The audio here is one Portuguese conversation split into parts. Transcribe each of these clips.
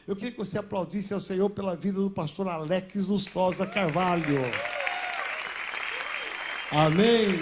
Eu queria que você aplaudisse ao Senhor pela vida do pastor Alex Lustosa Carvalho. Amém.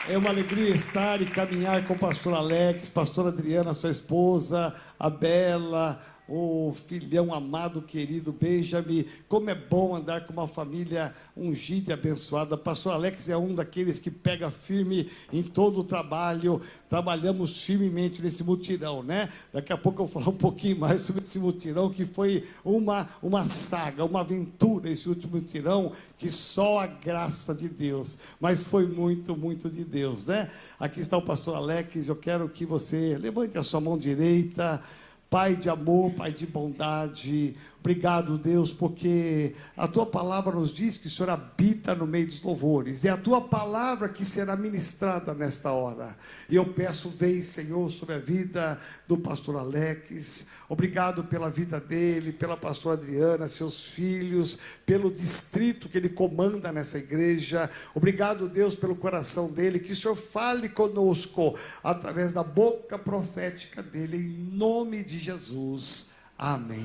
É uma alegria estar e caminhar com o pastor Alex, pastora Adriana, sua esposa, a Bela, o filhão amado, querido Benjamin. Como é bom andar com uma família ungida e abençoada. Pastor Alex é um daqueles que pega firme em todo o trabalho. Trabalhamos firmemente nesse mutirão, né? Daqui a pouco eu vou falar um pouquinho mais sobre esse mutirão, que foi uma saga, uma aventura, esse último mutirão, que só a graça de Deus, mas foi muito, muito de Deus, né? Aqui está o pastor Alex. Eu quero que você levante a sua mão direita. Pai de amor, Pai de bondade, obrigado, Deus, porque a Tua palavra nos diz que o Senhor habita no meio dos louvores. É a Tua palavra que será ministrada nesta hora. E eu peço, vem, Senhor, sobre a vida do pastor Alex. Obrigado pela vida dele, pela pastora Adriana, seus filhos, pelo distrito que ele comanda nessa igreja. Obrigado, Deus, pelo coração dele. Que o Senhor fale conosco através da boca profética dele, em nome de Jesus. Amém.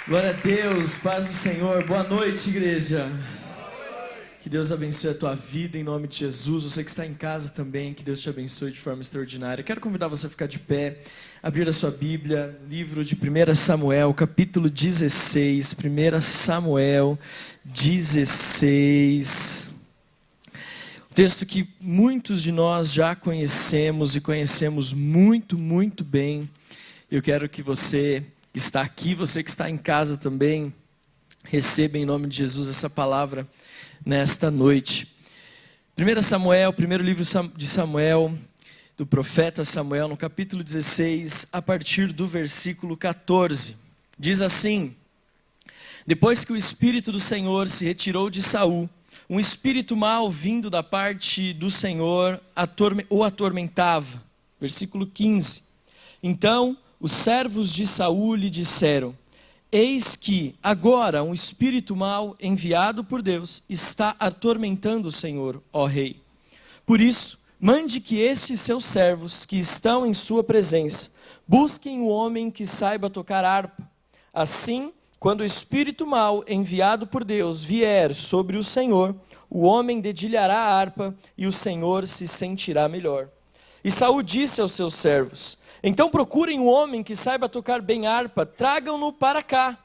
Glória a Deus, paz do Senhor. Boa noite, igreja. Que Deus abençoe a tua vida em nome de Jesus. Você que está em casa também, que Deus te abençoe de forma extraordinária. Quero convidar você a ficar de pé, abrir a sua Bíblia, livro de 1 Samuel, capítulo 16. 1 Samuel 16. Um texto que muitos de nós já conhecemos e conhecemos muito, muito bem. Eu quero que você que está aqui, você que está em casa também, receba em nome de Jesus essa palavra nesta noite. 1 Samuel, primeiro livro de Samuel, do profeta Samuel, no capítulo 16, a partir do versículo 14. Diz assim: depois que o Espírito do Senhor se retirou de Saul, um espírito mau vindo da parte do Senhor o atormentava. Versículo 15. Então os servos de Saul lhe disseram: eis que agora um espírito mau enviado por Deus está atormentando o Senhor, ó rei. Por isso, mande que estes seus servos que estão em sua presença busquem o homem que saiba tocar harpa. Assim, quando o espírito mau enviado por Deus vier sobre o Senhor, o homem dedilhará a harpa e o Senhor se sentirá melhor. E Saul disse aos seus servos: então procurem um homem que saiba tocar bem harpa, tragam-no para cá.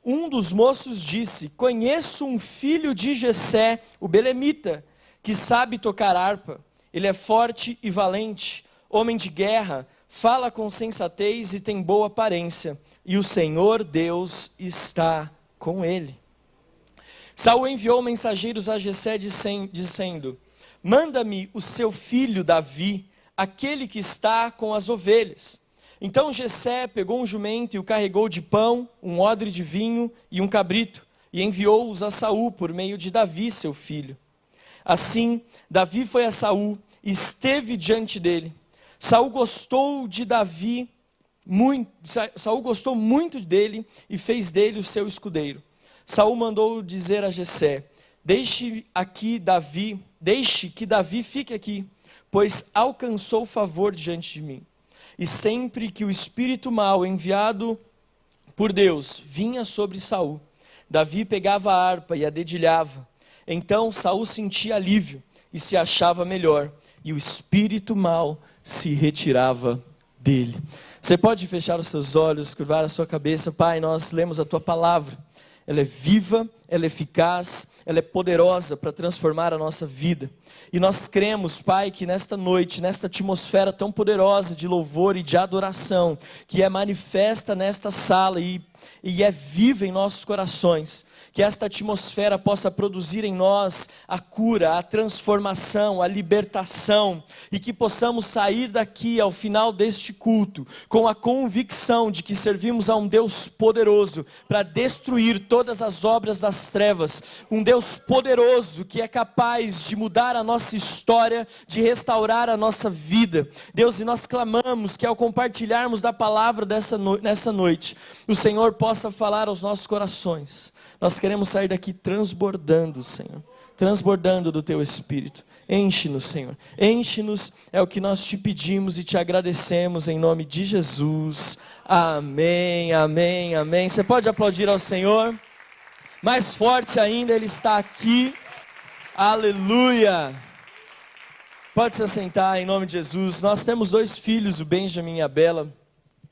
Um dos moços disse: conheço um filho de Jessé, o belemita, que sabe tocar harpa. Ele é forte e valente, homem de guerra, fala com sensatez e tem boa aparência, e o Senhor Deus está com ele. Saul enviou mensageiros a Jessé dizendo: manda-me o seu filho Davi, aquele que está com as ovelhas. Então Jessé pegou um jumento e o carregou de pão, um odre de vinho e um cabrito, e enviou-os a Saul por meio de Davi, seu filho. Assim, Davi foi a Saul e esteve diante dele. Saul gostou muito dele e fez dele o seu escudeiro. Saul mandou dizer a Jessé: deixe que Davi fique aqui, pois alcançou favor diante de mim. E sempre que o espírito mau enviado por Deus vinha sobre Saul, Davi pegava a harpa e a dedilhava. Então Saul sentia alívio e se achava melhor, e o espírito mau se retirava dele. Você pode fechar os seus olhos, curvar a sua cabeça. Pai, nós lemos a tua palavra. Ela é viva, ela é eficaz, ela é poderosa para transformar a nossa vida. E nós cremos, Pai, que nesta noite, nesta atmosfera tão poderosa de louvor e de adoração, que é manifesta nesta sala e é viva em nossos corações, que esta atmosfera possa produzir em nós a cura, a transformação, a libertação, e que possamos sair daqui ao final deste culto com a convicção de que servimos a um Deus poderoso para destruir todas as obras das trevas, um Deus poderoso que é capaz de mudar a nossa história, de restaurar a nossa vida. Deus, e nós clamamos que ao compartilharmos da palavra nessa noite, o Senhor possa falar aos nossos corações. Nós queremos sair daqui transbordando, Senhor, transbordando do teu Espírito. Enche-nos, Senhor. Enche-nos, é o que nós te pedimos e te agradecemos em nome de Jesus. Amém, amém, amém. Você pode aplaudir ao Senhor? Mais forte ainda, Ele está aqui. Aleluia. Pode se assentar em nome de Jesus. Nós temos 2 filhos, o Benjamin e a Bela.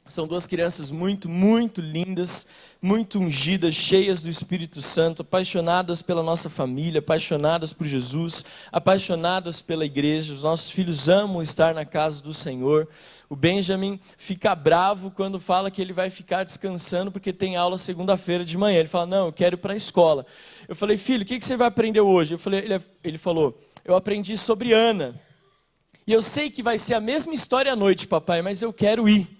São 2 crianças muito, muito lindas, muito ungidas, cheias do Espírito Santo, apaixonadas pela nossa família, apaixonadas por Jesus, apaixonadas pela igreja. Os nossos filhos amam estar na casa do Senhor. O Benjamin fica bravo quando fala que ele vai ficar descansando porque tem aula segunda-feira de manhã. Ele fala, não, eu quero ir para a escola. Eu falei, filho, o que você vai aprender hoje? Ele falou, eu aprendi sobre Ana. E eu sei que vai ser a mesma história à noite, papai, mas eu quero ir.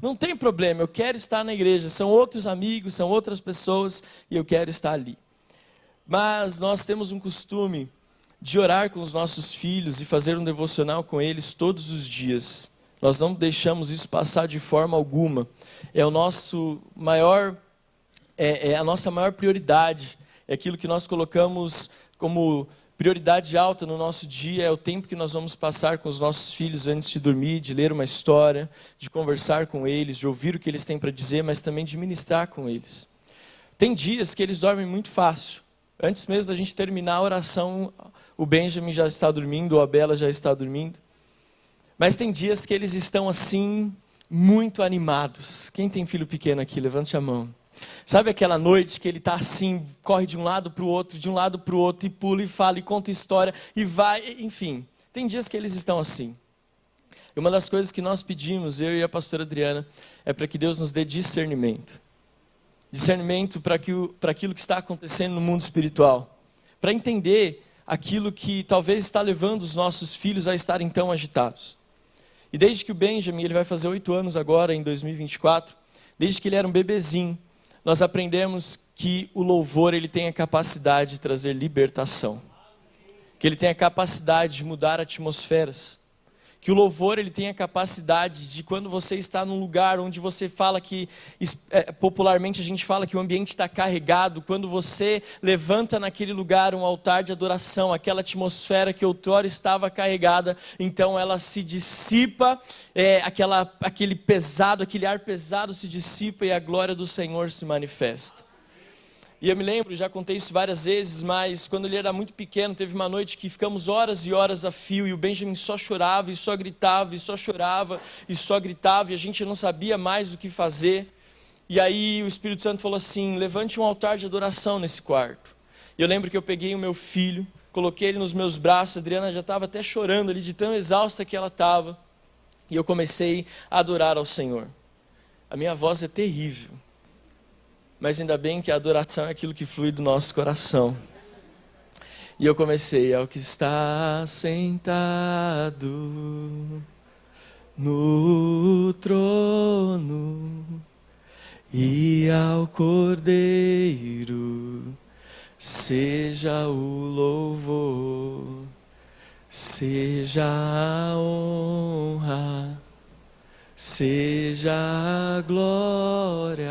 Não tem problema, eu quero estar na igreja, são outros amigos, são outras pessoas e eu quero estar ali. Mas nós temos um costume de orar com os nossos filhos e fazer um devocional com eles todos os dias. Nós não deixamos isso passar de forma alguma. É o nosso maior, é a nossa maior prioridade, é aquilo que nós colocamos como prioridade alta no nosso dia, é o tempo que nós vamos passar com os nossos filhos antes de dormir, de ler uma história, de conversar com eles, de ouvir o que eles têm para dizer, mas também de ministrar com eles. Tem dias que eles dormem muito fácil. Antes mesmo da gente terminar a oração, o Benjamin já está dormindo, ou a Bela já está dormindo. Mas tem dias que eles estão assim, muito animados. Quem tem filho pequeno aqui? Levante a mão. Sabe aquela noite que ele está assim, corre de um lado para o outro, e pula, e fala, e conta história, e vai, enfim. Tem dias que eles estão assim. E uma das coisas que nós pedimos, eu e a pastora Adriana, é para que Deus nos dê discernimento. Discernimento para aquilo que está acontecendo no mundo espiritual. Para entender aquilo que talvez está levando os nossos filhos a estarem tão agitados. E desde que o Benjamin, ele vai fazer 8 anos agora, em 2024, desde que ele era um bebezinho, nós aprendemos que o louvor ele tem a capacidade de trazer libertação. Que ele tem a capacidade de mudar atmosferas. Que o louvor ele tem a capacidade de quando você está num lugar onde você fala que, popularmente a gente fala que o ambiente está carregado, quando você levanta naquele lugar um altar de adoração, aquela atmosfera que outrora estava carregada, então ela se dissipa, aquele ar pesado se dissipa e a glória do Senhor se manifesta. E eu me lembro, já contei isso várias vezes, mas quando ele era muito pequeno, teve uma noite que ficamos horas e horas a fio, e o Benjamin só chorava, e só gritava, e só chorava, e só gritava, e a gente não sabia mais o que fazer. E aí o Espírito Santo falou assim, levante um altar de adoração nesse quarto. E eu lembro que eu peguei o meu filho, coloquei ele nos meus braços, a Adriana já estava até chorando ali, de tão exausta que ela estava, e eu comecei a adorar ao Senhor. A minha voz é terrível. Mas ainda bem que a adoração é aquilo que flui do nosso coração. E eu comecei, ao que está sentado no trono e ao Cordeiro seja o louvor, seja a honra, seja a glória,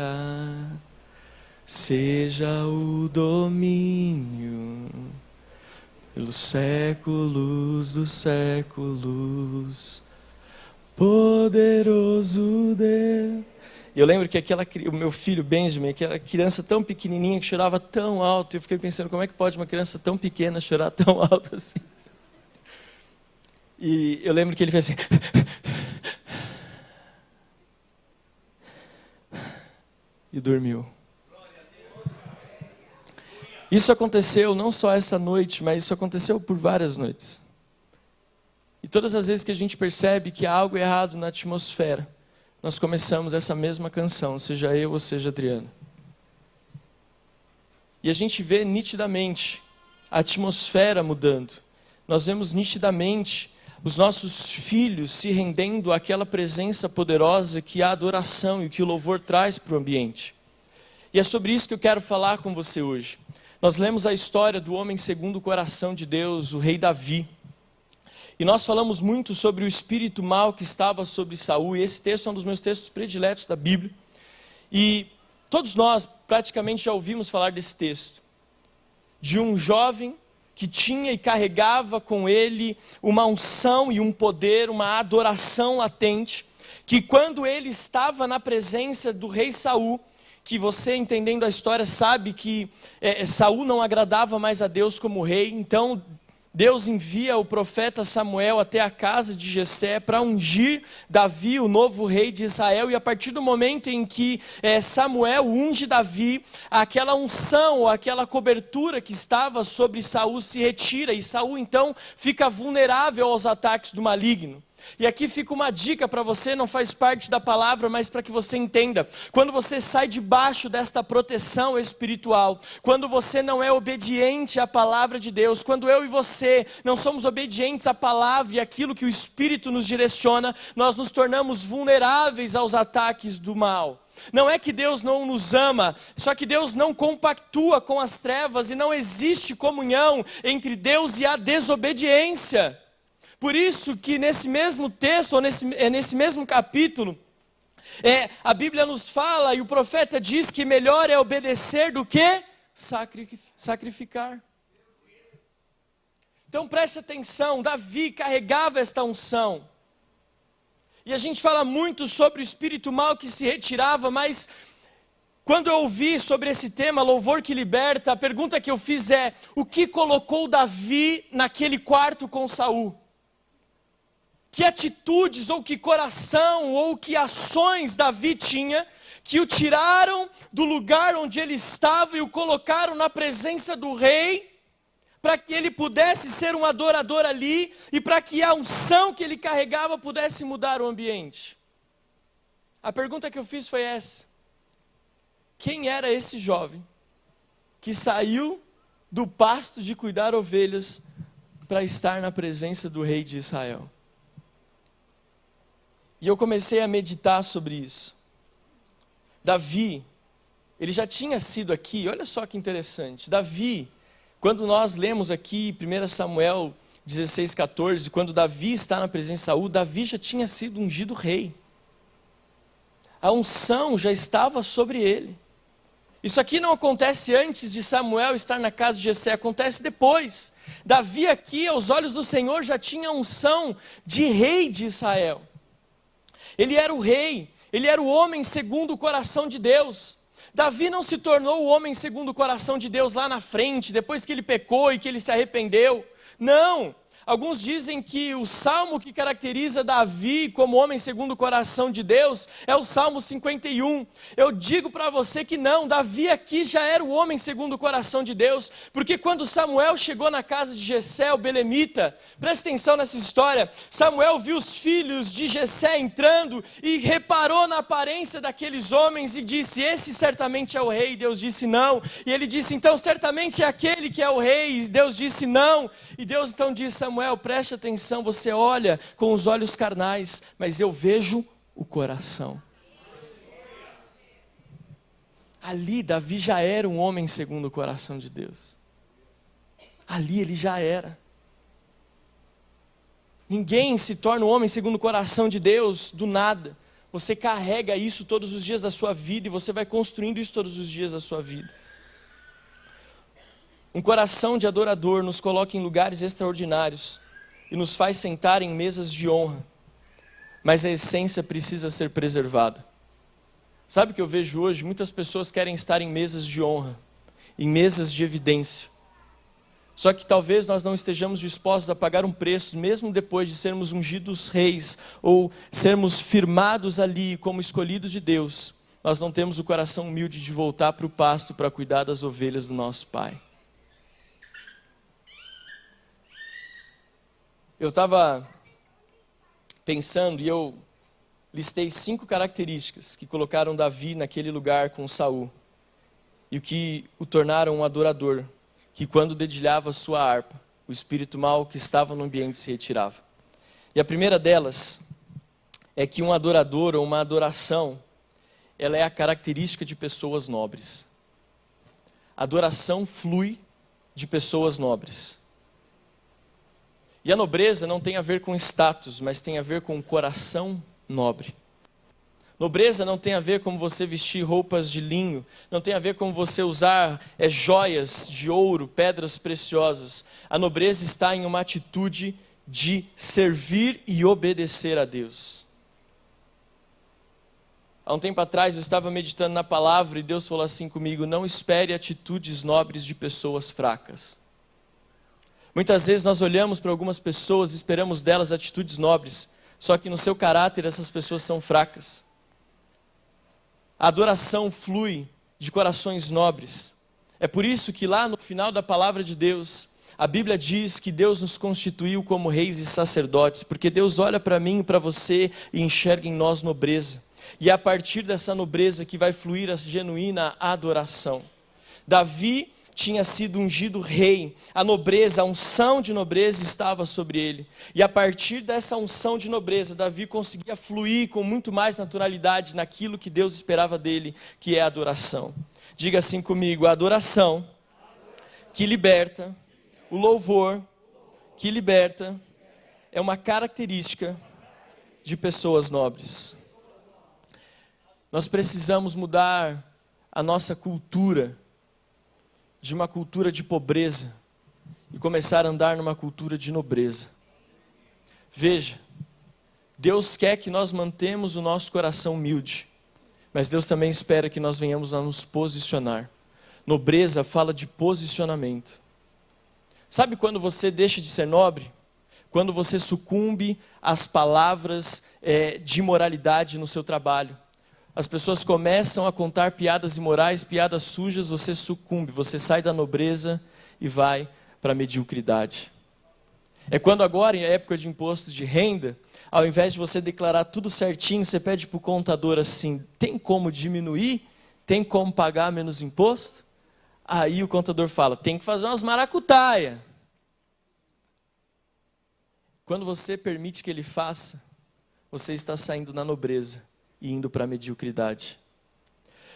seja o domínio, pelos séculos dos séculos, poderoso Deus. Eu lembro que o meu filho Benjamin, aquela criança tão pequenininha que chorava tão alto, eu fiquei pensando, como é que pode uma criança tão pequena chorar tão alto assim? E eu lembro que ele fez assim... e dormiu. Isso aconteceu não só essa noite, mas isso aconteceu por várias noites. E todas as vezes que a gente percebe que há algo errado na atmosfera, nós começamos essa mesma canção, seja eu ou seja Adriana. E a gente vê nitidamente a atmosfera mudando. Nós vemos nitidamente os nossos filhos se rendendo àquela presença poderosa que a adoração e que o louvor traz para o ambiente. E é sobre isso que eu quero falar com você hoje. Nós lemos a história do homem segundo o coração de Deus, o rei Davi. E nós falamos muito sobre o espírito mau que estava sobre Saul, e esse texto é um dos meus textos prediletos da Bíblia. E todos nós praticamente já ouvimos falar desse texto. De um jovem que tinha e carregava com ele uma unção e um poder, uma adoração latente, que quando ele estava na presença do rei Saul, que você, entendendo a história, sabe que Saul não agradava mais a Deus como rei, então Deus envia o profeta Samuel até a casa de Jessé para ungir Davi, o novo rei de Israel, e a partir do momento em que Samuel unge Davi, aquela unção, aquela cobertura que estava sobre Saul se retira, e Saul então fica vulnerável aos ataques do maligno. E aqui fica uma dica para você, não faz parte da palavra, mas para que você entenda. Quando você sai debaixo desta proteção espiritual, quando você não é obediente à palavra de Deus, quando eu e você não somos obedientes à palavra e àquilo que o Espírito nos direciona, nós nos tornamos vulneráveis aos ataques do mal. Não é que Deus não nos ama, só que Deus não compactua com as trevas e não existe comunhão entre Deus e a desobediência. Por isso que nesse mesmo texto, ou nesse mesmo capítulo, a Bíblia nos fala e o profeta diz que melhor é obedecer do que sacrificar. Então preste atenção, Davi carregava esta unção. E a gente fala muito sobre o espírito mau que se retirava, mas quando eu ouvi sobre esse tema, louvor que liberta, a pergunta que eu fiz é: o que colocou Davi naquele quarto com Saul? Que atitudes, ou que coração, ou que ações Davi tinha, que o tiraram do lugar onde ele estava e o colocaram na presença do rei, para que ele pudesse ser um adorador ali, e para que a unção que ele carregava pudesse mudar o ambiente. A pergunta que eu fiz foi essa: quem era esse jovem que saiu do pasto de cuidar ovelhas para estar na presença do rei de Israel? E eu comecei a meditar sobre isso. Davi, ele já tinha sido aqui, olha só que interessante. Davi, quando nós lemos aqui 1 Samuel 16:14, quando Davi está na presença de Saul, Davi já tinha sido ungido rei. A unção já estava sobre ele. Isso aqui não acontece antes de Samuel estar na casa de Jessé, acontece depois. Davi aqui, aos olhos do Senhor, já tinha a unção de rei de Israel. Ele era o rei, ele era o homem segundo o coração de Deus. Davi não se tornou o homem segundo o coração de Deus lá na frente, depois que ele pecou e que ele se arrependeu. Não! Alguns dizem que o salmo que caracteriza Davi como homem segundo o coração de Deus é o Salmo 51. Eu digo para você que não, Davi aqui já era o homem segundo o coração de Deus, porque quando Samuel chegou na casa de Jessé, o belemita, presta atenção nessa história, Samuel viu os filhos de Jessé entrando e reparou na aparência daqueles homens e disse: esse certamente é o rei. Deus disse não, e ele disse: então certamente é aquele que é o rei. E Deus disse não, e Deus então disse: Samuel, preste atenção, você olha com os olhos carnais, mas eu vejo o coração. Ali Davi já era um homem segundo o coração de Deus. Ali ele já era. Ninguém se torna um homem segundo o coração de Deus do nada. Você carrega isso todos os dias da sua vida e você vai construindo isso todos os dias da sua vida. Um coração de adorador nos coloca em lugares extraordinários e nos faz sentar em mesas de honra, mas a essência precisa ser preservada. Sabe o que eu vejo hoje? Muitas pessoas querem estar em mesas de honra, em mesas de evidência. Só que talvez nós não estejamos dispostos a pagar um preço, mesmo depois de sermos ungidos reis, ou sermos firmados ali como escolhidos de Deus, nós não temos o coração humilde de voltar para o pasto para cuidar das ovelhas do nosso Pai. Eu estava pensando e eu listei 5 características que colocaram Davi naquele lugar com Saul e o que o tornaram um adorador, que quando dedilhava sua harpa, o espírito mau que estava no ambiente se retirava. E a primeira delas é que um adorador ou uma adoração, ela é a característica de pessoas nobres. A adoração flui de pessoas nobres. E a nobreza não tem a ver com status, mas tem a ver com um coração nobre. Nobreza não tem a ver com você vestir roupas de linho, não tem a ver com você usar joias de ouro, pedras preciosas. A nobreza está em uma atitude de servir e obedecer a Deus. Há um tempo atrás eu estava meditando na palavra e Deus falou assim comigo: não espere atitudes nobres de pessoas fracas. Muitas vezes nós olhamos para algumas pessoas e esperamos delas atitudes nobres, só que no seu caráter essas pessoas são fracas. A adoração flui de corações nobres. É por isso que lá no final da palavra de Deus, a Bíblia diz que Deus nos constituiu como reis e sacerdotes, porque Deus olha para mim e para você e enxerga em nós nobreza. E é a partir dessa nobreza que vai fluir a genuína adoração. Davi tinha sido ungido rei, a nobreza, a unção de nobreza estava sobre ele. E a partir dessa unção de nobreza, Davi conseguia fluir com muito mais naturalidade naquilo que Deus esperava dele, que é a adoração. Diga assim comigo: a adoração que liberta, o louvor que liberta, é uma característica de pessoas nobres. Nós precisamos mudar a nossa cultura de uma cultura de pobreza e começar a andar numa cultura de nobreza. Veja, Deus quer que nós mantemos o nosso coração humilde, mas Deus também espera que nós venhamos a nos posicionar. Nobreza fala de posicionamento. Sabe quando você deixa de ser nobre? Quando você sucumbe às palavras de imoralidade no seu trabalho. As pessoas começam a contar piadas imorais, piadas sujas, você sucumbe, você sai da nobreza e vai para a mediocridade. É quando agora, em época de imposto de renda, ao invés de você declarar tudo certinho, você pede para o contador assim: tem como diminuir? Tem como pagar menos imposto? Aí o contador fala: tem que fazer umas maracutaia. Quando você permite que ele faça, você está saindo na nobreza e indo para a mediocridade.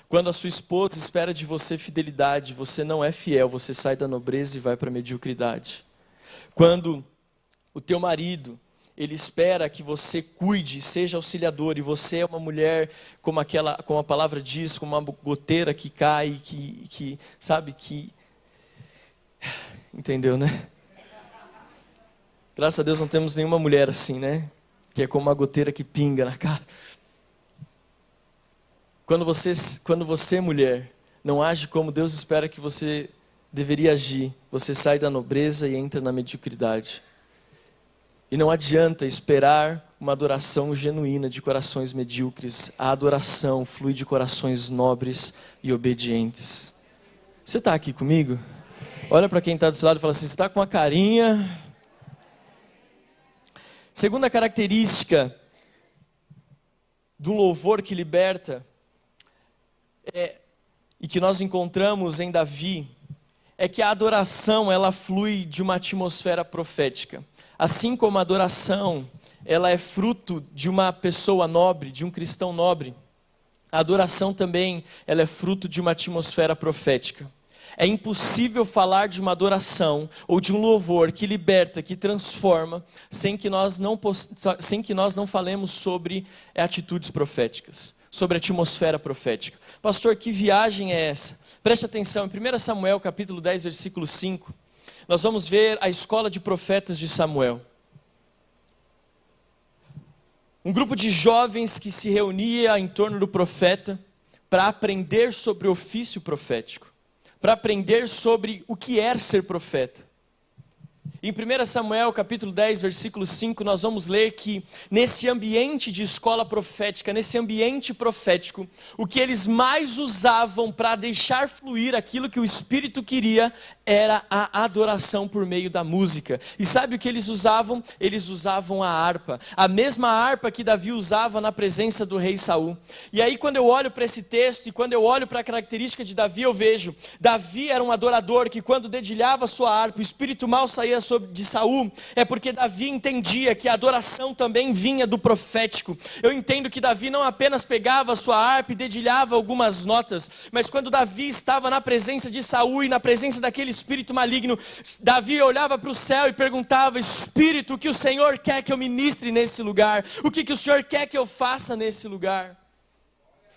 Quando a sua esposa espera de você fidelidade, você não é fiel, você sai da nobreza e vai para a mediocridade. Quando o teu marido, ele espera que você cuide, seja auxiliador, e você é uma mulher, como a palavra diz, como uma goteira que cai, que sabe, que... Entendeu, né? Graças a Deus não temos nenhuma mulher assim, né? Que é como uma goteira que pinga na casa. Quando você, mulher, não age como Deus espera que você deveria agir, você sai da nobreza e entra na mediocridade. E não adianta esperar uma adoração genuína de corações medíocres. A adoração flui de corações nobres e obedientes. Você está aqui comigo? Olha para quem está do seu lado e fala assim: você está com uma carinha. Segunda característica de um louvor que liberta, e que nós encontramos em Davi, é que a adoração, ela flui de uma atmosfera profética. Assim como a adoração, ela é fruto de uma pessoa nobre, de um cristão nobre, a adoração também, ela é fruto de uma atmosfera profética. É impossível falar de uma adoração ou de um louvor que liberta, que transforma, sem que nós não falemos sobre atitudes proféticas, sobre a atmosfera profética. Pastor, que viagem é essa? Preste atenção, em 1 Samuel capítulo 10, versículo 5, nós vamos ver a escola de profetas de Samuel. Um grupo de jovens que se reunia em torno do profeta para aprender sobre o ofício profético, para aprender sobre o que é ser profeta. Em 1 Samuel capítulo 10, versículo 5, nós vamos ler que nesse ambiente de escola profética, nesse ambiente profético, o que eles mais usavam para deixar fluir aquilo que o Espírito queria era a adoração por meio da música. E sabe o que eles usavam? Eles usavam a harpa, a mesma harpa que Davi usava na presença do rei Saul. E aí quando eu olho para esse texto e quando eu olho para a característica de Davi, eu vejo, Davi era um adorador que quando dedilhava sua harpa, o espírito mal saía de Saul, é porque Davi entendia que a adoração também vinha do profético. Eu entendo que Davi não apenas pegava a sua harpa e dedilhava algumas notas, mas quando Davi estava na presença de Saul e na presença daquele espírito maligno, Davi olhava para o céu e perguntava: Espírito, o que o Senhor quer que eu ministre nesse lugar? O que o Senhor quer que eu faça nesse lugar?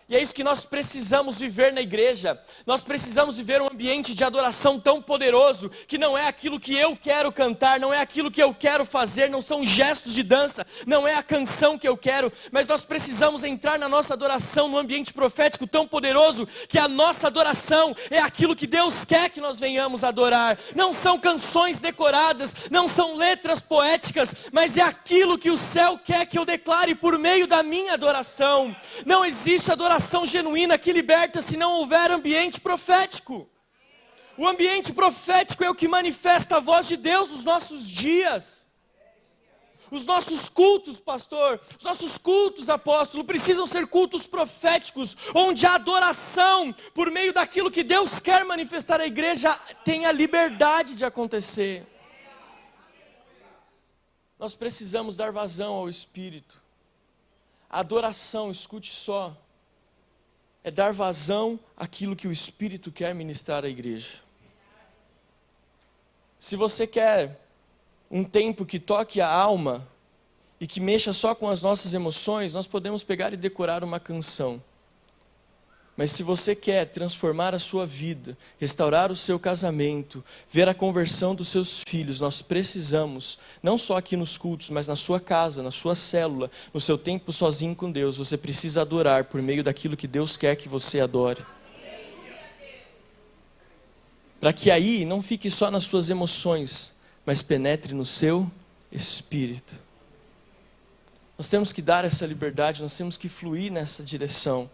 E é isso que nós precisamos viver na igreja. Nós precisamos viver um ambiente de adoração tão poderoso, que não é aquilo que eu quero cantar, não é aquilo que eu quero fazer, não são gestos de dança, não é a canção que eu quero, mas nós precisamos entrar na nossa adoração num ambiente profético tão poderoso, que a nossa adoração é aquilo que Deus quer que nós venhamos adorar. Não são canções decoradas, não são letras poéticas, mas é aquilo que o céu quer que eu declare por meio da minha adoração. Não existe adoração genuína que liberta se não houver ambiente profético. O ambiente profético é o que manifesta a voz de Deus nos nossos dias. Os nossos cultos, pastor, os nossos cultos, apóstolo, precisam ser cultos proféticos, onde a adoração, por meio daquilo que Deus quer manifestar à igreja, tenha liberdade de acontecer. Nós precisamos dar vazão ao Espírito. A adoração, escute só, é dar vazão àquilo que o Espírito quer ministrar à igreja. Se você quer um tempo que toque a alma e que mexa só com as nossas emoções, nós podemos pegar e decorar uma canção. Mas se você quer transformar a sua vida, restaurar o seu casamento, ver a conversão dos seus filhos, nós precisamos, não só aqui nos cultos, mas na sua casa, na sua célula, no seu tempo sozinho com Deus, você precisa adorar por meio daquilo que Deus quer que você adore. Para que aí não fique só nas suas emoções, mas penetre no seu espírito. Nós temos que dar essa liberdade, nós temos que fluir nessa direção.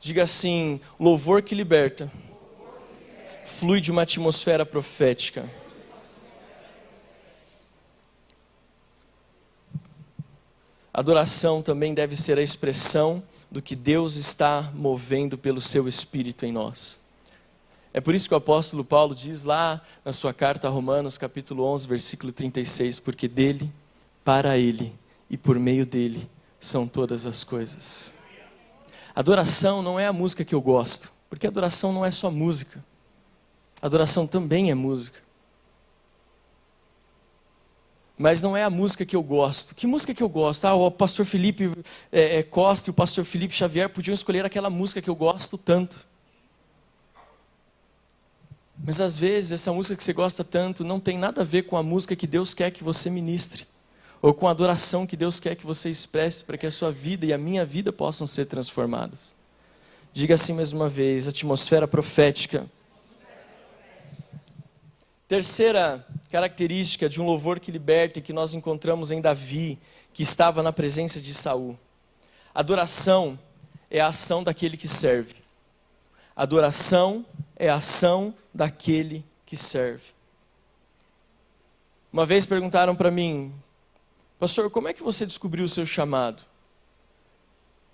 Diga assim: louvor que liberta, flui de uma atmosfera profética. Adoração também deve ser a expressão do que Deus está movendo pelo seu Espírito em nós. É por isso que o apóstolo Paulo diz lá na sua carta a Romanos, capítulo 11, versículo 36, porque dele, para ele e por meio dele são todas as coisas. Adoração não é a música que eu gosto, porque adoração não é só música. Adoração também é música. Mas não é a música que eu gosto. Que música que eu gosto? O pastor Felipe Costa e o pastor Felipe Xavier podiam escolher aquela música que eu gosto tanto. Mas às vezes essa música que você gosta tanto não tem nada a ver com a música que Deus quer que você ministre, ou com a adoração que Deus quer que você expresse para que a sua vida e a minha vida possam ser transformadas. Diga assim mais uma vez: atmosfera profética. Terceira característica de um louvor que liberta e que nós encontramos em Davi, que estava na presença de Saul. Adoração é a ação daquele que serve. Adoração é a ação daquele que serve. Uma vez perguntaram para mim: pastor, como é que você descobriu o seu chamado?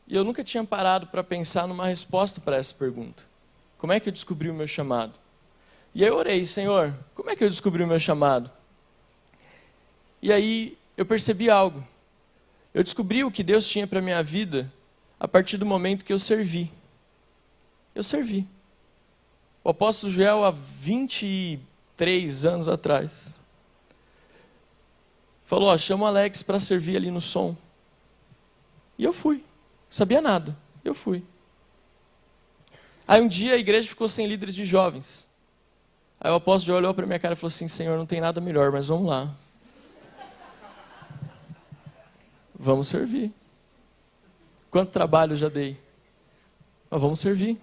E eu nunca tinha parado para pensar numa resposta para essa pergunta. Como é que eu descobri o meu chamado? E aí eu orei: Senhor, como é que eu descobri o meu chamado? E aí eu percebi algo. Eu descobri o que Deus tinha para a minha vida a partir do momento que eu servi. Eu servi. O apóstolo Joel, há 23 anos atrás, falou: chama o Alex para servir ali no som. E eu fui. Sabia nada. Eu fui. Aí um dia a igreja ficou sem líderes de jovens. Aí o apóstolo Joel olhou para minha cara e falou assim: Senhor, não tem nada melhor, mas vamos lá. Vamos servir. Quanto trabalho eu já dei? Mas vamos servir.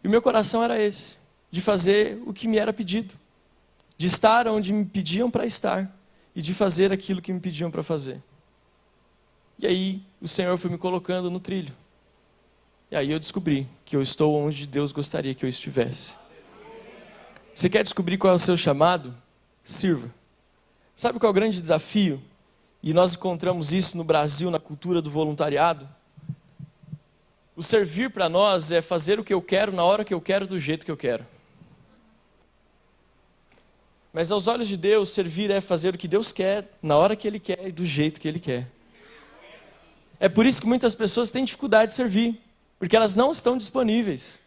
E o meu coração era esse, de fazer o que me era pedido. De estar onde me pediam para estar. E de fazer aquilo que me pediam para fazer. E aí o Senhor foi me colocando no trilho. E aí eu descobri que eu estou onde Deus gostaria que eu estivesse. Você quer descobrir qual é o seu chamado? Sirva. Sabe qual é o grande desafio? E nós encontramos isso no Brasil, na cultura do voluntariado. O servir para nós é fazer o que eu quero, na hora que eu quero, do jeito que eu quero. Mas aos olhos de Deus, servir é fazer o que Deus quer, na hora que Ele quer e do jeito que Ele quer. É por isso que muitas pessoas têm dificuldade de servir, porque elas não estão disponíveis.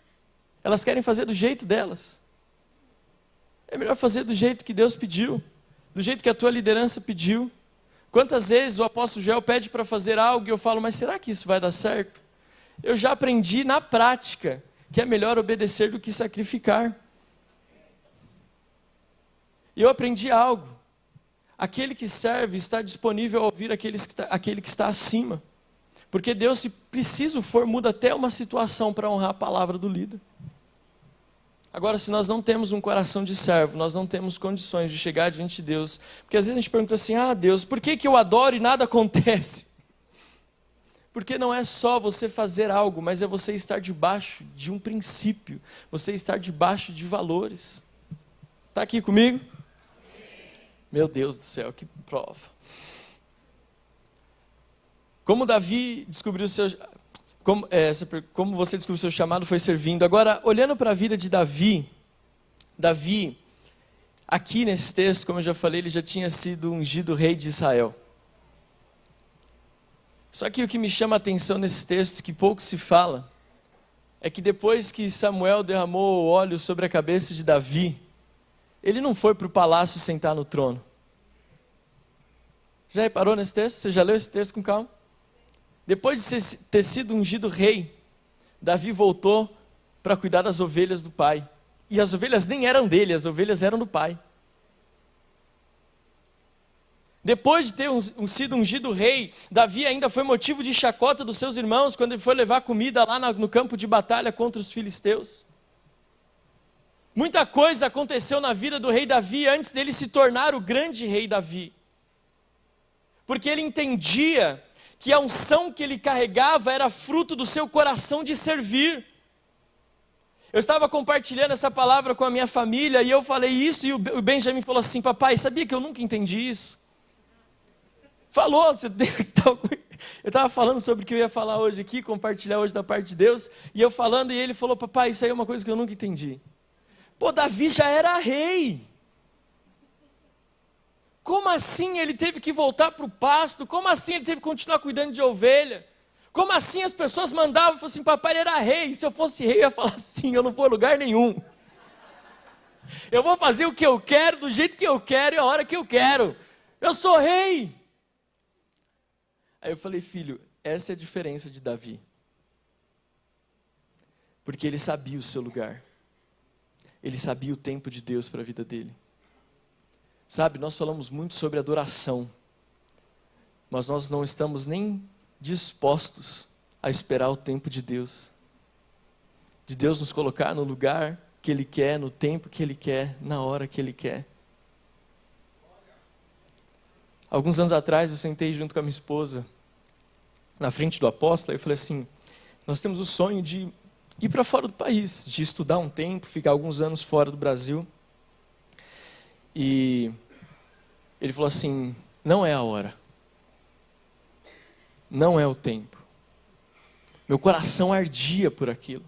Elas querem fazer do jeito delas. É melhor fazer do jeito que Deus pediu, do jeito que a tua liderança pediu, Quantas vezes o apóstolo Joel pede para fazer algo e eu falo, mas será que isso vai dar certo? Eu já aprendi na prática que é melhor obedecer do que sacrificar. E eu aprendi algo. Aquele que serve está disponível a ouvir aquele que está acima. Porque Deus, se preciso for, muda até uma situação para honrar a palavra do líder. Agora, se nós não temos um coração de servo, nós não temos condições de chegar diante de Deus. Porque às vezes a gente pergunta assim, Deus, por que eu adoro e nada acontece? Porque não é só você fazer algo, mas é você estar debaixo de um princípio. Você estar debaixo de valores. Está aqui comigo? Meu Deus do céu, que prova. Como Davi descobriu o seu... Como você descobriu o seu chamado foi servindo. Agora, olhando para a vida de Davi, aqui nesse texto, como eu já falei, ele já tinha sido ungido rei de Israel. Só que o que me chama a atenção nesse texto, que pouco se fala, é que depois que Samuel derramou óleo sobre a cabeça de Davi, ele não foi para o palácio sentar no trono. Já reparou nesse texto? Você já leu esse texto com calma? Depois de ter sido ungido rei, Davi voltou para cuidar das ovelhas do pai. E as ovelhas nem eram dele, as ovelhas eram do pai. Depois de ter sido ungido rei, Davi ainda foi motivo de chacota dos seus irmãos quando ele foi levar comida lá no campo de batalha contra os filisteus. Muita coisa aconteceu na vida do rei Davi antes dele se tornar o grande rei Davi. Porque ele entendia que a unção que ele carregava era fruto do seu coração de servir. Eu estava compartilhando essa palavra com a minha família e eu falei isso e o Benjamin falou assim, papai, sabia que eu nunca entendi isso? Falou, eu estava falando sobre o que eu ia falar hoje aqui, compartilhar hoje da parte de Deus, e eu falando e ele falou, papai, isso aí é uma coisa que eu nunca entendi. Pô, Davi já era rei. Como assim ele teve que voltar para o pasto? Como assim ele teve que continuar cuidando de ovelha? Como assim as pessoas mandavam e falavam assim, papai, ele era rei. Se eu fosse rei, eu ia falar assim, eu não vou a lugar nenhum. Eu vou fazer o que eu quero, do jeito que eu quero e a hora que eu quero. Eu sou rei. Aí eu falei, filho, essa é a diferença de Davi. Porque ele sabia o seu lugar. Ele sabia o tempo de Deus para a vida dele. Sabe, nós falamos muito sobre adoração, mas nós não estamos nem dispostos a esperar o tempo de Deus nos colocar no lugar que Ele quer, no tempo que Ele quer, na hora que Ele quer. Alguns anos atrás eu sentei junto com a minha esposa, na frente do apóstolo, e eu falei assim, nós temos o sonho de ir para fora do país, de estudar um tempo, ficar alguns anos fora do Brasil. E ele falou assim, não é a hora. Não é o tempo. Meu coração ardia por aquilo.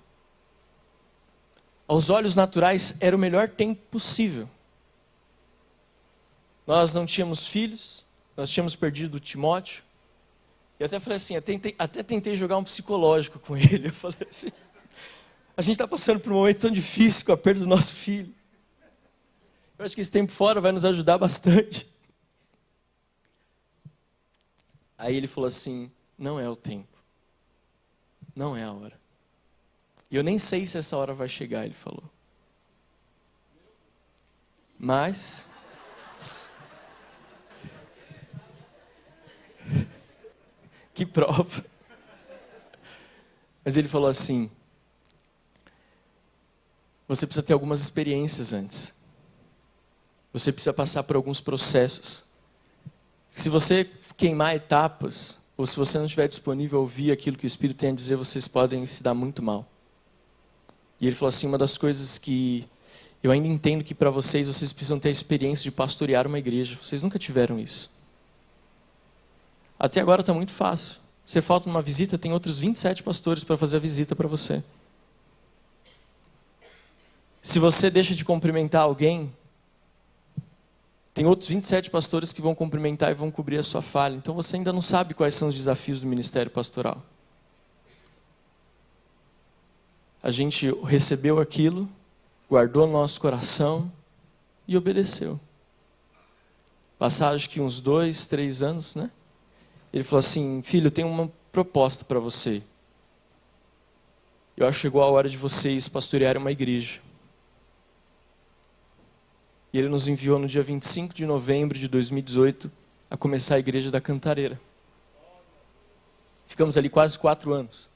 Aos olhos naturais, era o melhor tempo possível. Nós não tínhamos filhos, nós tínhamos perdido o Timóteo. E até falei assim, até tentei jogar um psicológico com ele. Eu falei assim, a gente está passando por um momento tão difícil com a perda do nosso filho. Eu acho que esse tempo fora vai nos ajudar bastante. Aí ele falou assim, não é o tempo. Não é a hora. E eu nem sei se essa hora vai chegar, ele falou. Mas... que prova. Mas ele falou assim, você precisa ter algumas experiências antes. Você precisa passar por alguns processos. Se você queimar etapas, ou se você não estiver disponível a ouvir aquilo que o Espírito tem a dizer, vocês podem se dar muito mal. E ele falou assim, uma das coisas que eu ainda entendo que para vocês precisam ter a experiência de pastorear uma igreja. Vocês nunca tiveram isso. Até agora está muito fácil. Você falta numa visita, tem outros 27 pastores para fazer a visita para você. Se você deixa de cumprimentar alguém, tem outros 27 pastores que vão cumprimentar e vão cobrir a sua falha. Então você ainda não sabe quais são os desafios do ministério pastoral. A gente recebeu aquilo, guardou no nosso coração e obedeceu. Passaram acho que uns 2, 3 anos, né? Ele falou assim: filho, eu tenho uma proposta para você. Eu acho que chegou a hora de vocês pastorearem uma igreja. E ele nos enviou no dia 25 de novembro de 2018 a começar a igreja da Cantareira. Ficamos ali quase 4 anos.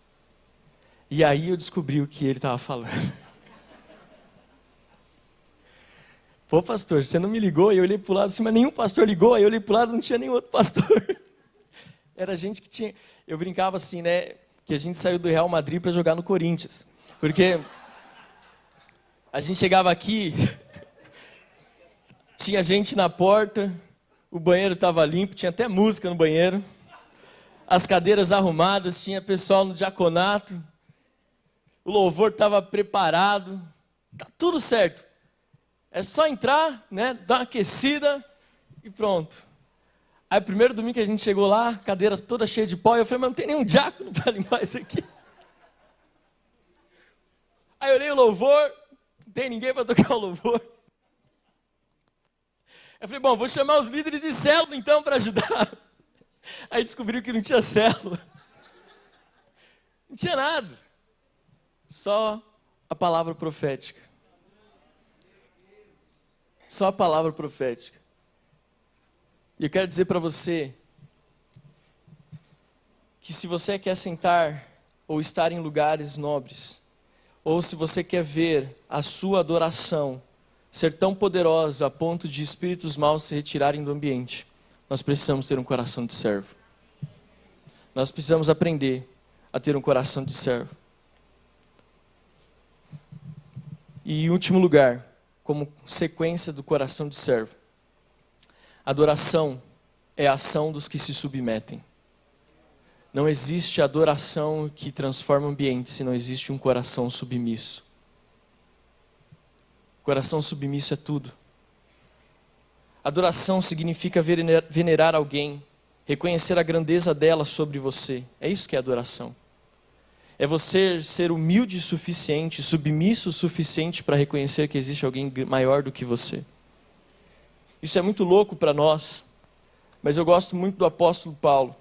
E aí eu descobri o que ele estava falando. Pô, pastor, você não me ligou? E eu olhei para o lado assim, mas nenhum pastor ligou. Aí eu olhei para o lado, não tinha nenhum outro pastor. Era gente que tinha... Eu brincava assim, né? Que a gente saiu do Real Madrid para jogar no Corinthians. Porque a gente chegava aqui, tinha gente na porta, o banheiro estava limpo, tinha até música no banheiro, as cadeiras arrumadas, tinha pessoal no diaconato, o louvor estava preparado, tá tudo certo. É só entrar, né, dar uma aquecida e pronto. Aí, primeiro domingo que a gente chegou lá, cadeira toda cheia de pó, eu falei, mas não tem nenhum diácono para limpar isso aqui. Aí eu olhei o louvor, não tem ninguém para tocar o louvor. Eu falei, bom, vou chamar os líderes de célula então para ajudar. Aí descobriu que não tinha célula. Não tinha nada. Só a palavra profética. Só a palavra profética. E eu quero dizer para você que se você quer sentar ou estar em lugares nobres, ou se você quer ver a sua adoração ser tão poderosa a ponto de espíritos maus se retirarem do ambiente, nós precisamos ter um coração de servo. Nós precisamos aprender a ter um coração de servo. E em último lugar, como sequência do coração de servo, adoração é a ação dos que se submetem. Não existe adoração que transforma o ambiente se não existe um coração submisso. Coração submisso é tudo. Adoração significa venerar alguém, reconhecer a grandeza dela sobre você. É isso que é adoração. É você ser humilde o suficiente, submisso o suficiente para reconhecer que existe alguém maior do que você. Isso é muito louco para nós, mas eu gosto muito do apóstolo Paulo,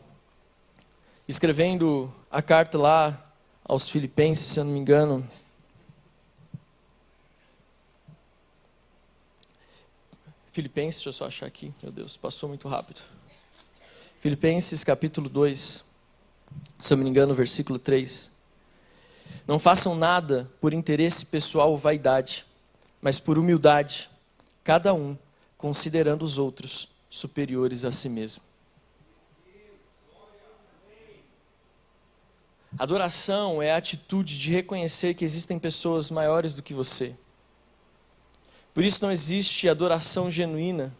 escrevendo a carta lá aos Filipenses, se eu não me engano. Filipenses, deixa eu só achar aqui, meu Deus, passou muito rápido. Filipenses capítulo 2, se eu não me engano, versículo 3. Não façam nada por interesse pessoal ou vaidade, mas por humildade, cada um considerando os outros superiores a si mesmo. Adoração é a atitude de reconhecer que existem pessoas maiores do que você. Por isso não existe adoração genuína,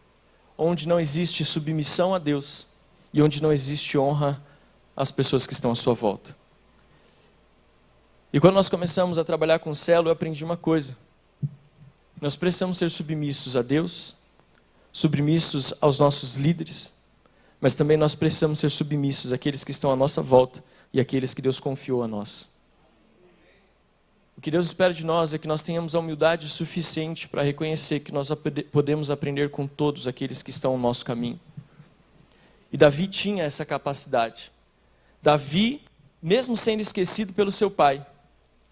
onde não existe submissão a Deus e onde não existe honra às pessoas que estão à sua volta. E quando nós começamos a trabalhar com célula, eu aprendi uma coisa. Nós precisamos ser submissos a Deus, submissos aos nossos líderes, mas também nós precisamos ser submissos àqueles que estão à nossa volta e àqueles que Deus confiou a nós. O que Deus espera de nós é que nós tenhamos a humildade suficiente para reconhecer que nós podemos aprender com todos aqueles que estão ao nosso caminho. E Davi tinha essa capacidade. Davi, mesmo sendo esquecido pelo seu pai,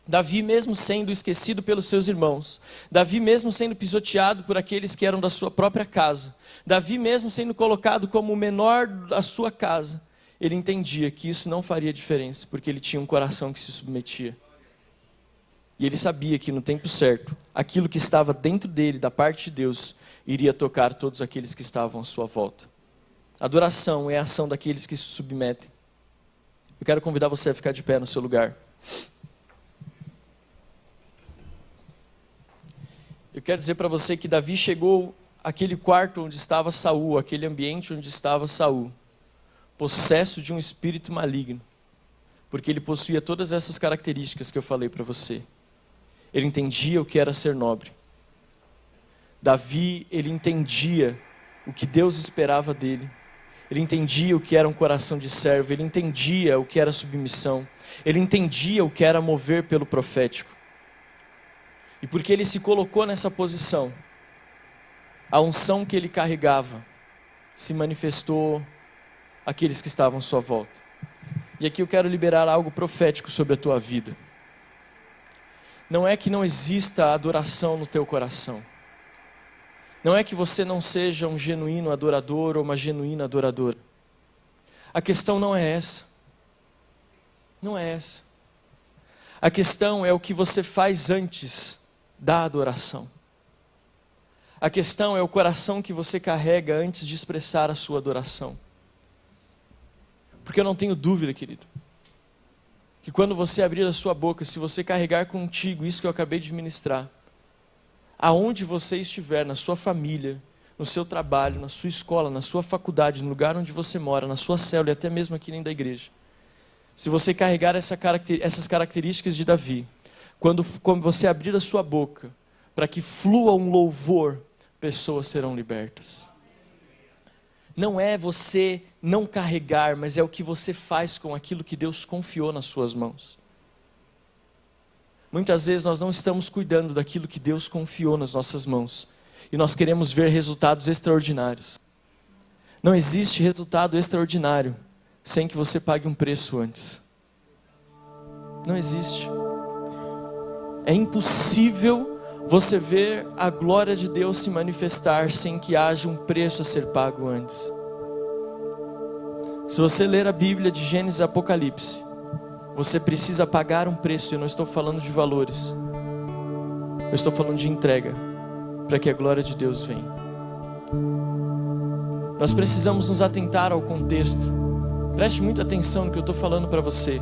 Davi mesmo sendo esquecido pelos seus irmãos, Davi mesmo sendo pisoteado por aqueles que eram da sua própria casa, Davi mesmo sendo colocado como o menor da sua casa, ele entendia que isso não faria diferença, porque ele tinha um coração que se submetia. E ele sabia que no tempo certo, aquilo que estava dentro dele, da parte de Deus, iria tocar todos aqueles que estavam à sua volta. Adoração é a ação daqueles que se submetem. Eu quero convidar você a ficar de pé no seu lugar. Eu quero dizer para você que Davi chegou àquele quarto onde estava Saul, aquele ambiente onde estava Saul, possesso de um espírito maligno, porque ele possuía todas essas características que eu falei para você. Ele entendia o que era ser nobre. Davi, ele entendia o que Deus esperava dele. Ele entendia o que era um coração de servo, ele entendia o que era submissão, ele entendia o que era mover pelo profético. E porque ele se colocou nessa posição, a unção que ele carregava se manifestou àqueles que estavam à sua volta. E aqui eu quero liberar algo profético sobre a tua vida. Não é que não exista adoração no teu coração. Não é que você não seja um genuíno adorador ou uma genuína adoradora. A questão não é essa. Não é essa. A questão é o que você faz antes da adoração. A questão é o coração que você carrega antes de expressar a sua adoração. Porque eu não tenho dúvida, querido, que quando você abrir a sua boca, se você carregar contigo isso que eu acabei de ministrar, aonde você estiver, na sua família, no seu trabalho, na sua escola, na sua faculdade, no lugar onde você mora, na sua célula e até mesmo aqui dentro da igreja, se você carregar essas características de Davi, quando você abrir a sua boca, para que flua um louvor, pessoas serão libertas. Não é você não carregar, mas é o que você faz com aquilo que Deus confiou nas suas mãos. Muitas vezes nós não estamos cuidando daquilo que Deus confiou nas nossas mãos. E nós queremos ver resultados extraordinários. Não existe resultado extraordinário sem que você pague um preço antes. Não existe. É impossível você ver a glória de Deus se manifestar sem que haja um preço a ser pago antes. Se você ler a Bíblia de Gênesis e Apocalipse, você precisa pagar um preço. Eu não estou falando de valores, eu estou falando de entrega, para que a glória de Deus venha. Nós precisamos nos atentar ao contexto. Preste muita atenção no que eu estou falando para você.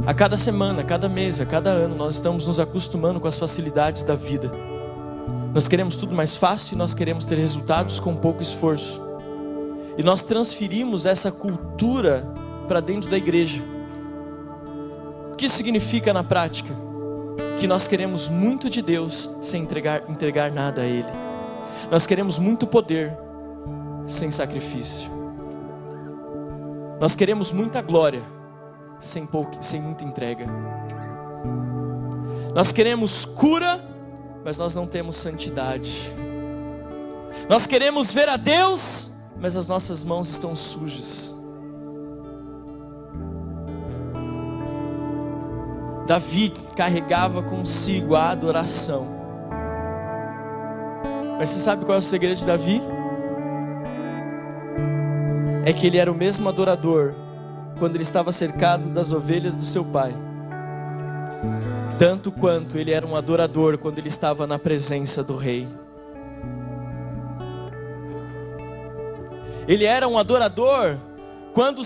A cada semana, a cada mês, a cada ano, nós estamos nos acostumando com as facilidades da vida. Nós queremos tudo mais fácil e nós queremos ter resultados com pouco esforço. E nós transferimos essa cultura para dentro da igreja. O que isso significa na prática? Que nós queremos muito de Deus sem entregar nada a Ele. Nós queremos muito poder sem sacrifício. Nós queremos muita glória sem muita entrega. Nós queremos cura, mas nós não temos santidade. Nós queremos ver a Deus, mas as nossas mãos estão sujas. Davi carregava consigo a adoração. Mas você sabe qual é o segredo de Davi? É que ele era o mesmo adorador quando ele estava cercado das ovelhas do seu pai, tanto quanto ele era um adorador quando ele estava na presença do rei. Ele era um adorador quando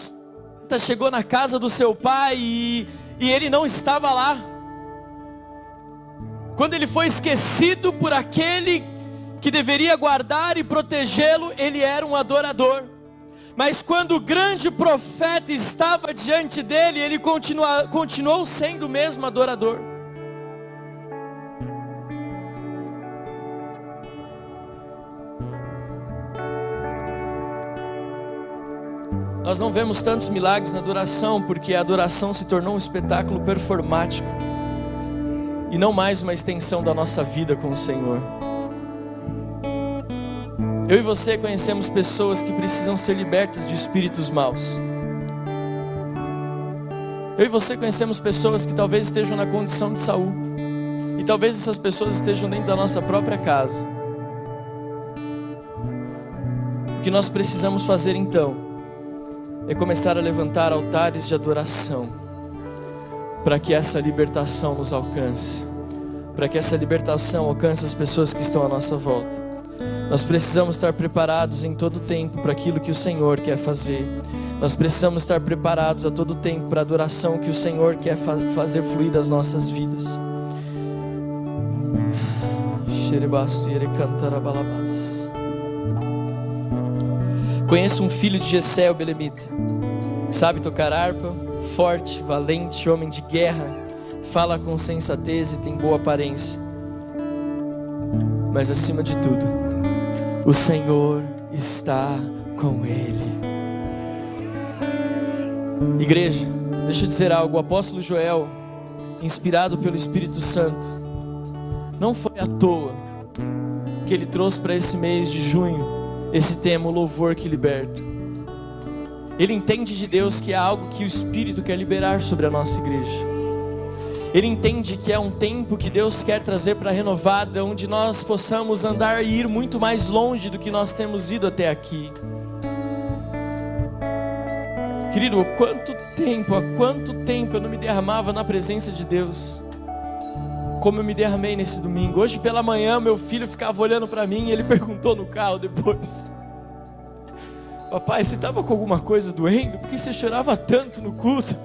chegou na casa do seu pai e ele não estava lá. Quando ele foi esquecido por aquele que deveria guardar e protegê-lo, ele era um adorador. Mas quando o grande profeta estava diante dele, ele continuou sendo o mesmo adorador. Nós não vemos tantos milagres na adoração, porque a adoração se tornou um espetáculo performático e não mais uma extensão da nossa vida com o Senhor. Eu e você conhecemos pessoas que precisam ser libertas de espíritos maus. Eu e você conhecemos pessoas que talvez estejam na condição de Saul, e talvez essas pessoas estejam dentro da nossa própria casa. O que nós precisamos fazer então é começar a levantar altares de adoração, para que essa libertação nos alcance, para que essa libertação alcance as pessoas que estão à nossa volta. Nós precisamos estar preparados em todo tempo para aquilo que o Senhor quer fazer. Nós precisamos estar preparados a todo tempo para a adoração que o Senhor quer fazer fluir das nossas vidas. Conheço um filho de Jessé, o belemita, que sabe tocar harpa, forte, valente, homem de guerra, fala com sensatez e tem boa aparência. Mas acima de tudo, o Senhor está com ele. Igreja, deixa eu dizer algo. O apóstolo Joel, inspirado pelo Espírito Santo, não foi à toa que ele trouxe para esse mês de junho esse tema, o louvor que liberta. Ele entende de Deus que é algo que o Espírito quer liberar sobre a nossa igreja. Ele entende que é um tempo que Deus quer trazer para a Renovada, onde nós possamos andar e ir muito mais longe do que nós temos ido até aqui. Querido, há quanto tempo eu não me derramava na presença de Deus, como eu me derramei nesse domingo. Hoje pela manhã meu filho ficava olhando para mim e ele perguntou no carro depois: papai, você estava com alguma coisa doendo? Por que você chorava tanto no culto?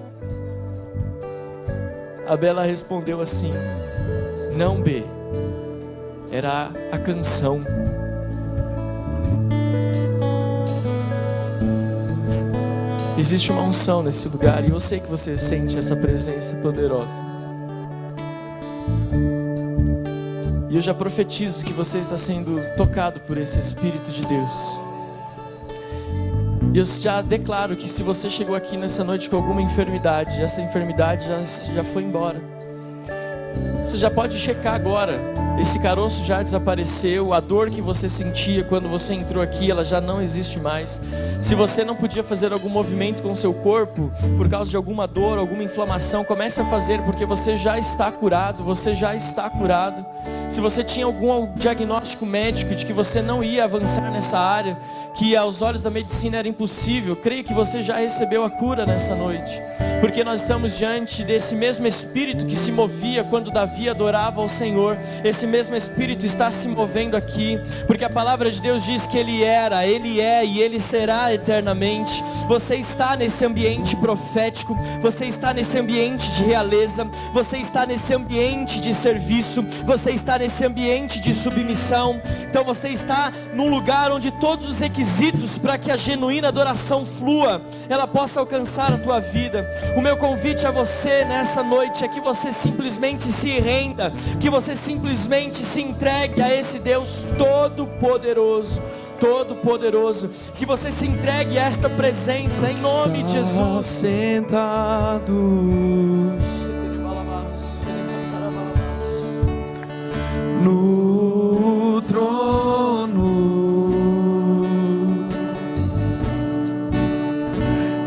A Bela respondeu assim: não, B, era a canção. Existe uma unção nesse lugar e eu sei que você sente essa presença poderosa. E eu já profetizo que você está sendo tocado por esse Espírito de Deus. E eu já declaro que se você chegou aqui nessa noite com alguma enfermidade, essa enfermidade já foi embora. Você já pode checar agora. Esse caroço já desapareceu. A dor que você sentia quando você entrou aqui, ela já não existe mais. Se você não podia fazer algum movimento com o seu corpo por causa de alguma dor, alguma inflamação, comece a fazer, porque você já está curado. Você já está curado. Se você tinha algum diagnóstico médico de que você não ia avançar nessa área, que aos olhos da medicina era impossível, creio que você já recebeu a cura nessa noite, porque nós estamos diante desse mesmo Espírito que se movia quando Davi adorava ao Senhor. Esse mesmo Espírito está se movendo aqui, porque a palavra de Deus diz que Ele era, Ele é e Ele será eternamente. Você está nesse ambiente profético, você está nesse ambiente de realeza, você está nesse ambiente de serviço, você está nesse ambiente de submissão. Então você está num lugar onde todos os requisitos para que a genuína adoração flua, ela possa alcançar a tua vida. O meu convite a você nessa noite é que você simplesmente se renda, que você simplesmente se entregue a esse Deus Todo-Poderoso, que você se entregue a esta presença em nome de Jesus. Sentados no trono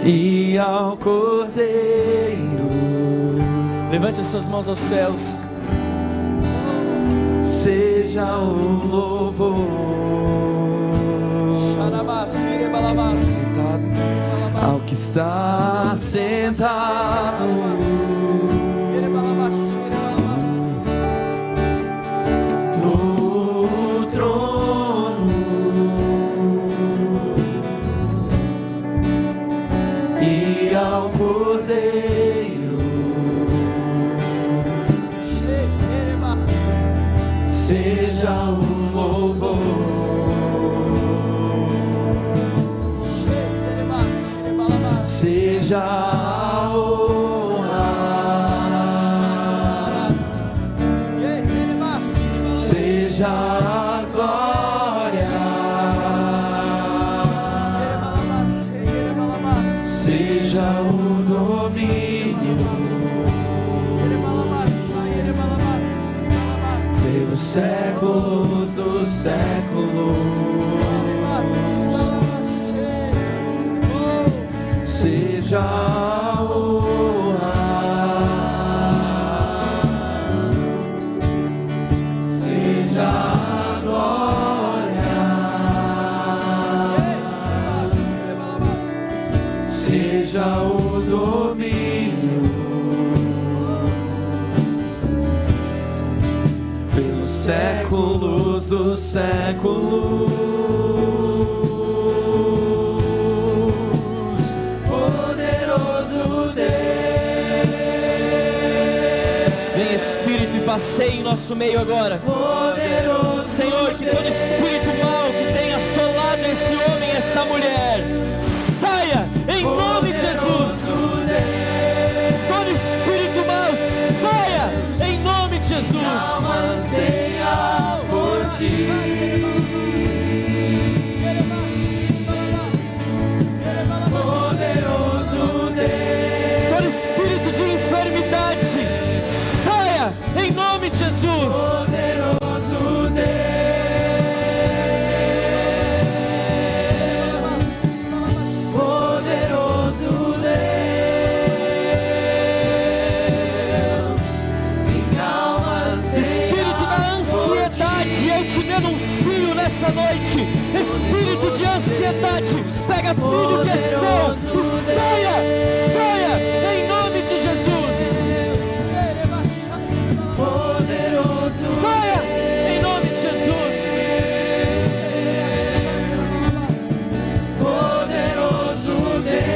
e ao Cordeiro, levante as suas mãos aos céus. seja o louvor. Ao que está sentado no trono e ao Cordeiro, seja o louvor. Seja a honra, seja a glória, seja o domínio pelos séculos dos séculos. Seja a honra, seja a glória, seja o domínio pelos séculos dos séculos. Passeie em nosso meio agora. Poderoso Senhor, que todo espírito mau que tenha assolado esse homem, essa mulher, saia em nome de Jesus. Todo espírito mau, saia em nome de Jesus. Anseia por ti. Poderoso Deus. Todo espírito de enfermidade, saia em nome de Jesus. Poderoso Deus. nessa noite. Espírito de ansiedade, pega tudo que é seu e saia em nome de Jesus. Saia em nome de Jesus. Poderoso Deus,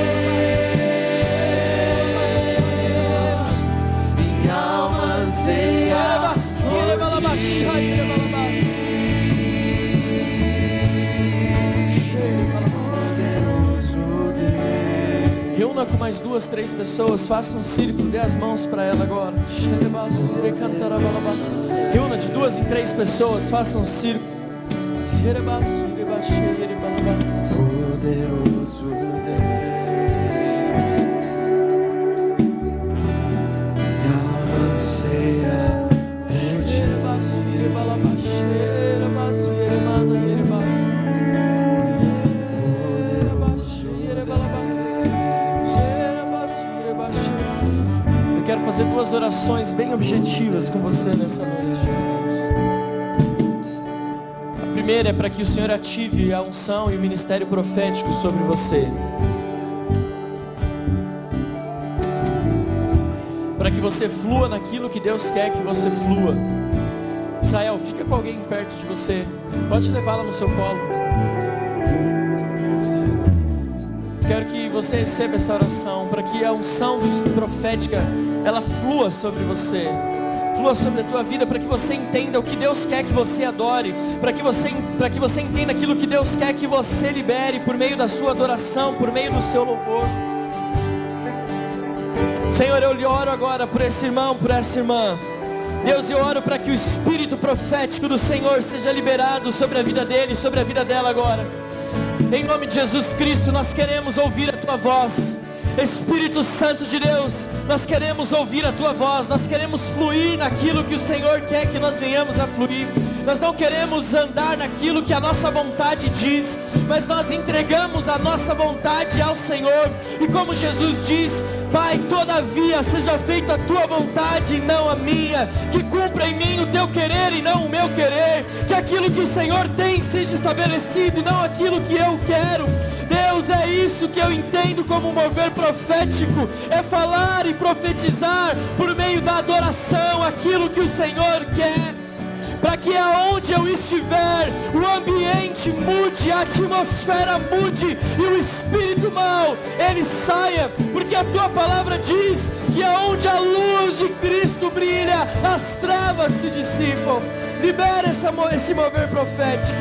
minha alma anseia por ti. Reúna com mais 2, 3 pessoas, faça um círculo, dê as mãos para ela agora. Reúna de 2 em 3 pessoas, faça um círculo. Poderoso Deus, minha alma anseia por ti. Eu quero fazer 2 orações bem objetivas com você nessa noite. A primeira é para que o Senhor ative a unção e o ministério profético sobre você, para que você flua naquilo que Deus quer que você flua. Israel, fica com alguém perto de você, pode levá-la no seu colo. Quero que você receba essa oração, para que a unção profética, ela flua sobre você, flua sobre a tua vida, para que você entenda o que Deus quer que você adore, para que você entenda aquilo que Deus quer que você libere, por meio da sua adoração, por meio do seu louvor. Senhor, eu lhe oro agora por esse irmão, por essa irmã. Deus, eu oro para que o espírito profético do Senhor seja liberado sobre a vida dele, sobre a vida dela agora. Em nome de Jesus Cristo, nós queremos ouvir a tua voz. Espírito Santo de Deus, nós queremos ouvir a tua voz, nós queremos fluir naquilo que o Senhor quer que nós venhamos a fluir. Nós não queremos andar naquilo que a nossa vontade diz, mas nós entregamos a nossa vontade ao Senhor. E como Jesus diz: Pai, todavia seja feita a tua vontade e não a minha, que cumpra em mim o teu querer e não o meu querer, que aquilo que o Senhor tem seja estabelecido e não aquilo que eu quero. Deus, é isso que eu entendo como um mover profético, é falar e profetizar por meio da adoração aquilo que o Senhor quer, para que aonde eu estiver, o ambiente mude, a atmosfera mude e o espírito mau, ele saia, porque a tua palavra diz que aonde a luz de Cristo brilha, as trevas se dissipam. Libera esse mover profético.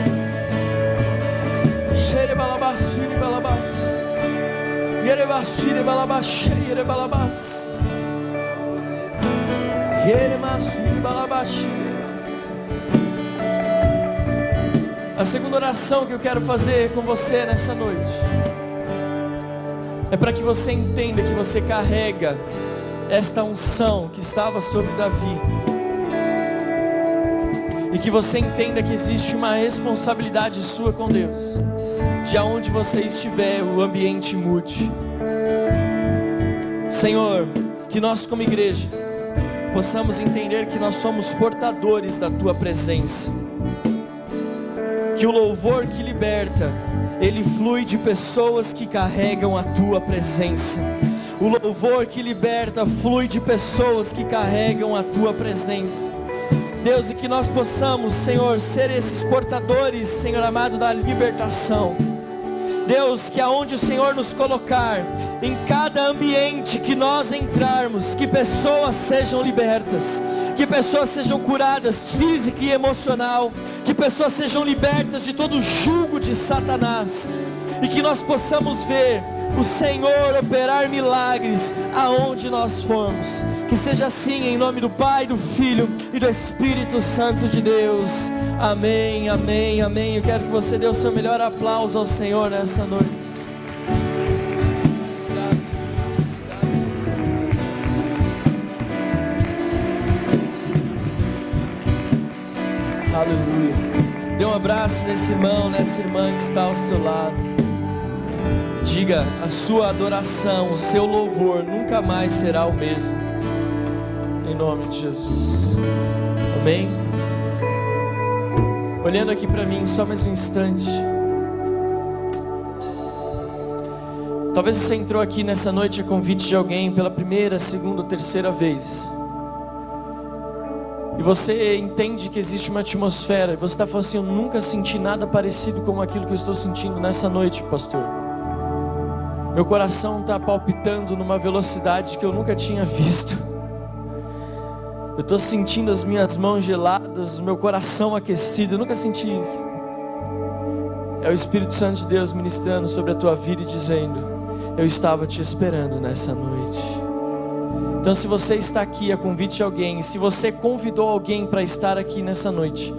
A segunda oração que eu quero fazer com você nessa noite é para que você entenda que você carrega esta unção que estava sobre Davi, e que você entenda que existe uma responsabilidade sua com Deus. De aonde você estiver, o ambiente mude. Senhor, que nós como igreja possamos entender que nós somos portadores da tua presença, que o louvor que liberta, ele flui de pessoas que carregam a tua presença. O louvor que liberta flui de pessoas que carregam a tua presença. Deus, e que nós possamos, Senhor, ser esses portadores, Senhor amado, da libertação. Deus, que aonde o Senhor nos colocar, em cada ambiente que nós entrarmos, que pessoas sejam libertas, que pessoas sejam curadas física e emocional, que pessoas sejam libertas de todo jugo de Satanás, e que nós possamos ver o Senhor operar milagres aonde nós formos. Que seja assim, em nome do Pai, do Filho e do Espírito Santo de Deus. Amém, amém, amém. Eu quero que você dê o seu melhor aplauso ao Senhor nessa noite. Aleluia. Dê um abraço nesse irmão, nessa irmã que está ao seu lado. Diga: a sua adoração, o seu louvor nunca mais será o mesmo. Em nome de Jesus. Amém. olhando aqui para mim, só mais um instante. Talvez você entrou aqui nessa noite a convite de alguém pela primeira, segunda ou terceira vez. E você entende que existe uma atmosfera. E você está falando assim: eu nunca senti nada parecido com aquilo que eu estou sentindo nessa noite, pastor. Meu coração está palpitando numa velocidade que eu nunca tinha visto. Eu estou sentindo as minhas mãos geladas, o meu coração aquecido. Eu nunca senti isso. É o Espírito Santo de Deus ministrando sobre a tua vida e dizendo: eu estava te esperando nessa noite. Então, se você está aqui a convite de alguém, e se você convidou alguém para estar aqui nessa noite,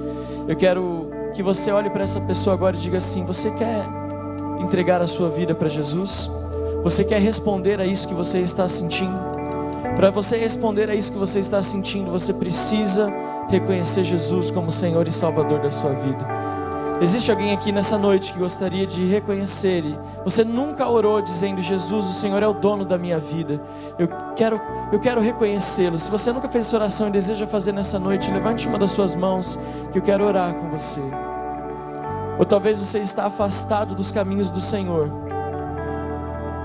eu quero que você olhe para essa pessoa agora e diga assim: você quer entregar a sua vida para Jesus? Você quer responder a isso que você está sentindo? Para você responder a isso que você está sentindo, você precisa reconhecer Jesus como Senhor e Salvador da sua vida. Existe alguém aqui nessa noite que gostaria de reconhecer Ele? Você nunca orou dizendo: Jesus, o Senhor é o dono da minha vida, eu quero reconhecê-lo. Se você nunca fez essa oração e deseja fazer nessa noite, levante uma das suas mãos, que eu quero orar com você. Ou talvez você está afastado dos caminhos do Senhor,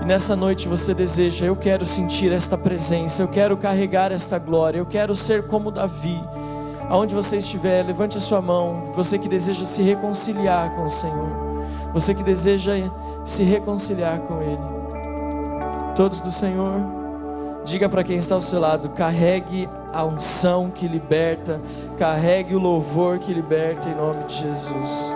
e nessa noite você deseja: eu quero sentir esta presença, eu quero carregar esta glória, eu quero ser como Davi. Aonde você estiver, levante a sua mão. Você que deseja se reconciliar com o Senhor, você que deseja se reconciliar com Ele. Todos do Senhor, diga para quem está ao seu lado: carregue a unção que liberta, carregue o louvor que liberta, em nome de Jesus.